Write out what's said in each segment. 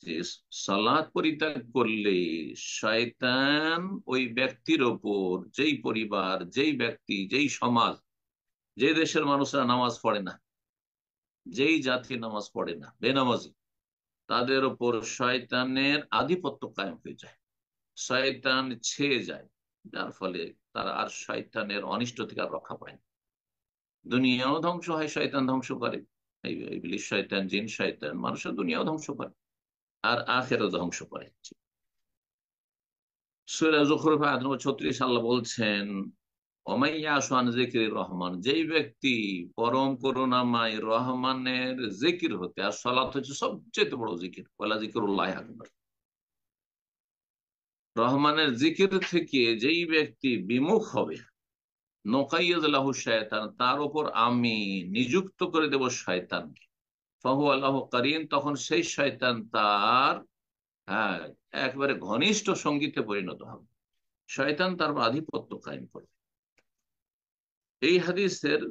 যে সালাত পরিত্যাগ করলে শয়তান ওই ব্যক্তির ওপর, যেই পরিবার, যেই ব্যক্তি, যেই সমাজ, যে দেশের মানুষরা নামাজ পড়ে না, যেই জাতি নামাজ পড়ে না, বেনামাজি, তাদের ওপর শয়তানের আধিপত্য কায়েম হয়ে যায়, শয়তান ছেয়ে যায়, যার ফলে তারা আর শয়তানের অনিষ্ট থেকে আর রক্ষা পায় না। দুনিয়াও ধ্বংস হয়, শয়তান ধ্বংস করে, এই ইবলিস শয়তান, জিন শয়তান মানুষের দুনিয়াও ধ্বংস করে, আর আখেরও ধ্বংস করে। সূরা যুখরুফ আয়াত নম্বর 36 আল্লাহ বলছেন, ওমাইয়া আশওয়ান যিকরির রহমান, যেই ব্যক্তি পরম করুণাময় রহমানের জিকির হতে, আর সালাত হচ্ছে সবচেয়ে বড় জিকির, ওয়ালা যিকরুল্লাহ আকবার, রহমানের জিকির থেকে যেই ব্যক্তি বিমুখ হবে, নোকাইয়্যিদ লাহু শায়তান, তার উপর আমি নিযুক্ত করে দেব শয়তানকে, ফাহুয়া লাহু কারিন, তখন সেই শয়তান তার, হ্যাঁ, একবারে ঘনিষ্ঠ সঙ্গীতে পরিণত হবে, শয়তান তার আধিপত্য কায়েম করবে। এই হাদিসের,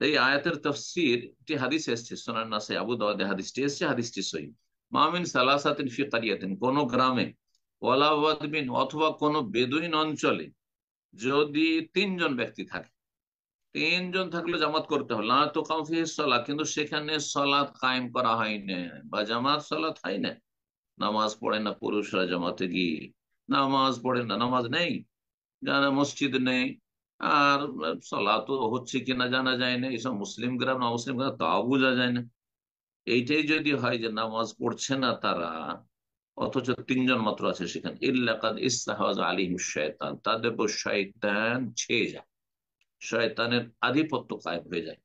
এই আয়াতের তাফসীর, একটি হাদিস এসেছে সুনান নাসাই, আবু দাউদে হাদিসটি এসেছে, হাদিসটি সহিহ। মামিন সালাসাতিন ফি কারিয়াতিন, কোন গ্রামে, ওয়ালা ওয়াদবিন, অথবা কোন বেদুইন অঞ্চলে, যদি তিনজন ব্যক্তি থাকে, তিনজন থাকলে জামাত করতে হবে, লা তুকাম ফিহিস সালাহ, কিন্তু সেখানে সালাত কায়েম করা হয় না, বা জামাত সালাত হয় না, নামাজ পড়ে না পুরুষরা জামাতে গিয়ে, নামাজ পড়ে না, নামাজ নেই, জানা মসজিদ নেই, আর সালাত হচ্ছে কিনা জানা যায় না, এইসব মুসলিম গ্রাম না মুসলিম গ্রাম তাও বোঝা যায় না। এইটাই যদি হয় যে নামাজ পড়ছে না তারা, অথচ তিনজন মাত্র আছে সেখানে, ইল্লাকাদ ইস্তাহওয়াজ আলাইহিম শায়তান, তাদের উপর শয়তান ছেয়ে যায়, শয়তানের আধিপত্য কায়েম হয়ে যায়।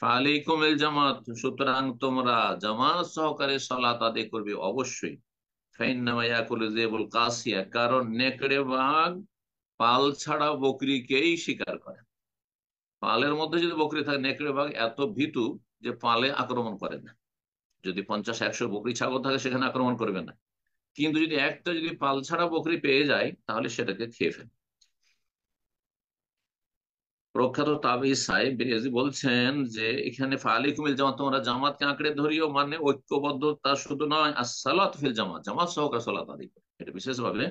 ফালাইকুমুল জামাত, সুতরাং তোমরা জামাত সহকারে সালাত আদায় করবে অবশ্যই। ফাইন্নামা ইয়াকুলু যিবুল কাসিয়া, কারণ নেকড়ে বাঘ পাল ছাড়া বকরিকেই শিকার করে। পালের মধ্যে যদি বকরি থাকে, নেকড়ে বাঘ এত ভীতু যে পালে আক্রমণ করে না। যদি 50-100 বকরি ছাগল থাকে সেখানে আক্রমণ করবে না, কিন্তু যদি একটা যদি পাল ছাড়া বকরি পেয়ে যায় তাহলে সেটাকে খেয়ে ফেলে। প্রখ্যাত তাবি সাহেব বেরেজি বলছেন যে এখানে ফালিকুমিল জামাত, তোমরা জামাতকে আঁকড়ে ধরিও, মানে ঐক্যবদ্ধতা শুধু নয়, আসসালাত ফিল জামাত, জামাত সহকারে সালাত আদায় করে, এটা বিশেষ ভাবে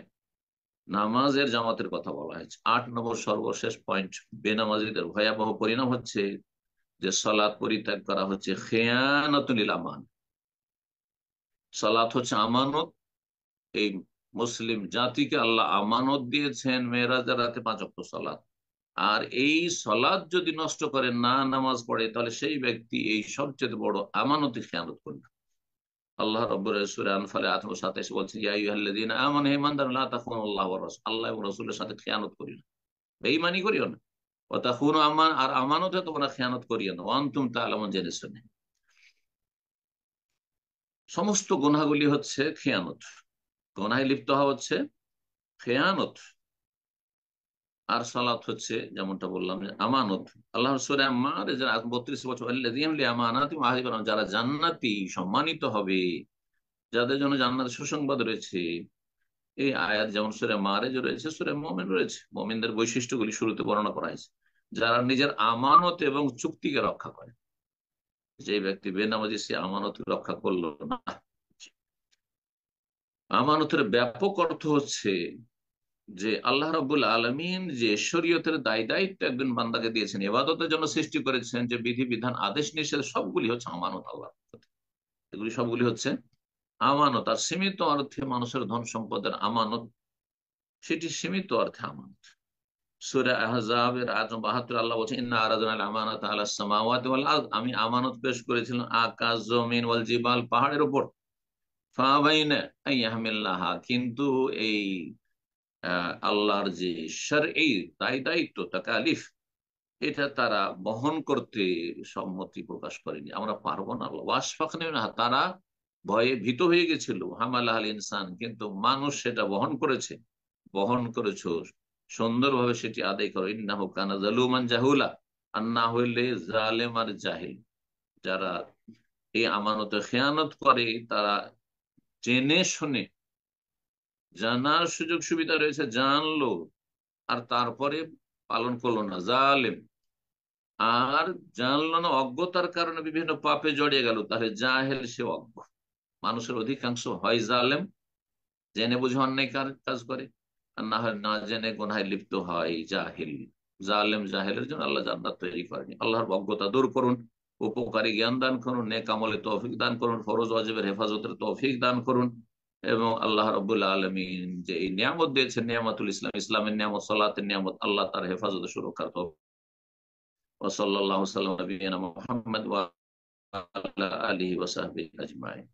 নামাজের জামাতের কথা বলা হয়েছে। 8 নম্বর সর্বশেষ পয়েন্ট, বেনামাজিদের ভয়াবহ পরিণাম হচ্ছে যে সালাত পরিত্যাগ করা হচ্ছে খেয়ানতুল আমান, সালাত হচ্ছে আমানত। এই মুসলিম জাতিকে আল্লাহ আমানত দিয়েছেন মেরাজের রাতে 5 ওয়াক্ত সালাত, আর এই সালাত যদি নষ্ট করে, না নামাজ পড়ে, তাহলে সেই ব্যক্তি এই সবচেয়ে বড় আমানতে খেয়ানত করবে। আল্লাহ রাব্বুল সূরা আনফালে 8-27 বলছেন, ইয়া আইয়ুহাল্লাযীনা আমানু, হে ইমানদার, লা তাখুনুল্লাহ ওয়া রাসূল, আল্লাহ এবং রাসূলের সাথে খেয়ানত করিও না, বেঈমানি করিও না। ওয়া তাখুনু আমান, আর আমানতে তোমরা খেয়ানত করিও না, ওয়া আনতুম তা'লামুন, জেনে শুনে। সমস্ত গুনাহগুলি হচ্ছে খেয়ানত, গুনাহে লিপ্ত হওয়া হচ্ছে খেয়ানত, আর সালাত হচ্ছে যেমনটা বললাম যে আমানত। আল্লাহ সূরা আম্মার 32 বছর, আল্লাযীনা লিআমানাতিহিম ওয়া আহদিহিম, যারা জান্নাতি সম্মানিত হবে, যাদের জন্য জান্নাতের সুসংবাদ রয়েছে। এই আয়াত যেমন সূরা মারেজ রয়েছে, সূরা মুমিন রয়েছে, মুমিনদের বৈশিষ্ট্যগুলি শুরুতে বর্ণনা করা হয়েছে। যারা নিজের আমানত এবং চুক্তিকে রক্ষা করে, যে ব্যক্তি বেনামাজি সে আমানত রক্ষা করলো না। আমানতের ব্যাপক অর্থ হচ্ছে যে আল্লাহ রাব্বুল আলামিন যে শরীয়তের দায় দায়িত্ব একজন বান্দাকে দিয়েছেন, ইবাদতের জন্য সৃষ্টি করেছেন, যে বিধি বিধান আদেশ নিষেধ সবগুলি হচ্ছে আমানত আল্লাহ, এগুলি সবগুলি হচ্ছে আমানত। আর সীমিত অর্থে মানুষের ধন সম্পদের আমানত, সেটি সীমিত অর্থে আমানত। সূরা আহজাবের আয়াত 72 আল্লাহ বলছেন, ইন্না আরাদনাল আমানাতা আলাস সামাওয়াতি ওয়াল আরদ, আমি আমানত পেশ করেছিলাম আকাশ, জমিন, ওয়াল জিবাল, পাহাড়ের উপর, ফাআবাইনা আন ইয়াহমিলনাহা, কিন্তু এই আল্লাহর যে শারঈ দায় দায়িত্ব, তাকালিফ, এটা তারা বহন করতে সম্মতি প্রকাশ করেনি, আমরা পারবো না। ওয়াশফাকনা মিনহা, তারা ভয়ে ভীত হয়ে গেছিল, হামালাহাল ইনসান, কিন্তু মানুষ সেটা বহন করেছে, বহন করেছো সুন্দরভাবে, সেটি আদায় করো। ইন্নাহু কানা যালুমান জাহুলা, আর না হইলে জালেম আর জাহিল। যারা এই আমানতে খেয়ানত করে, তারা জেনে শুনে, জানার সুযোগ সুবিধা রয়েছে, জানলো আর তারপরে পালন করলো না, জালেম। আর জানলো না, অজ্ঞতার কারণে বিভিন্ন পাপে জড়িয়ে গেল, তাহলে জাহেল, সে অজ্ঞ। মানুষের অধিকাংশ হয় জালেম, জেনে বুঝে অন্যায় কাজ করে, আর না হয় না জেনে গুনাহে লিপ্ত হয় জাহিল। জালেম জাহেলের জন্য আল্লাহ জান্নাত তৈরি করেনি। আল্লাহর অজ্ঞতা দূর করুন, উপকারী জ্ঞান দান করুন, নেক আমলে তৌফিক দান করুন, ফরজ ওয়াজিবের হেফাজতের তৌফিক দান করুন, এবং আল্লাহ রাব্বুল আলামিন যে এই নিয়ামত দিয়েছেন, নিয়ামতুল ইসলাম, ইসলামের নিয়ামত, সালাতের নিয়ামত, আল্লাহ তার হেফাজতে সুরক্ষার তৌফিক। ওয়া সাল্লাল্লাহু সাল্লাম নবিয়িনা মুহাম্মদ ওয়া আলা আলিহি ওয়া সাহবিহি আজমাইন।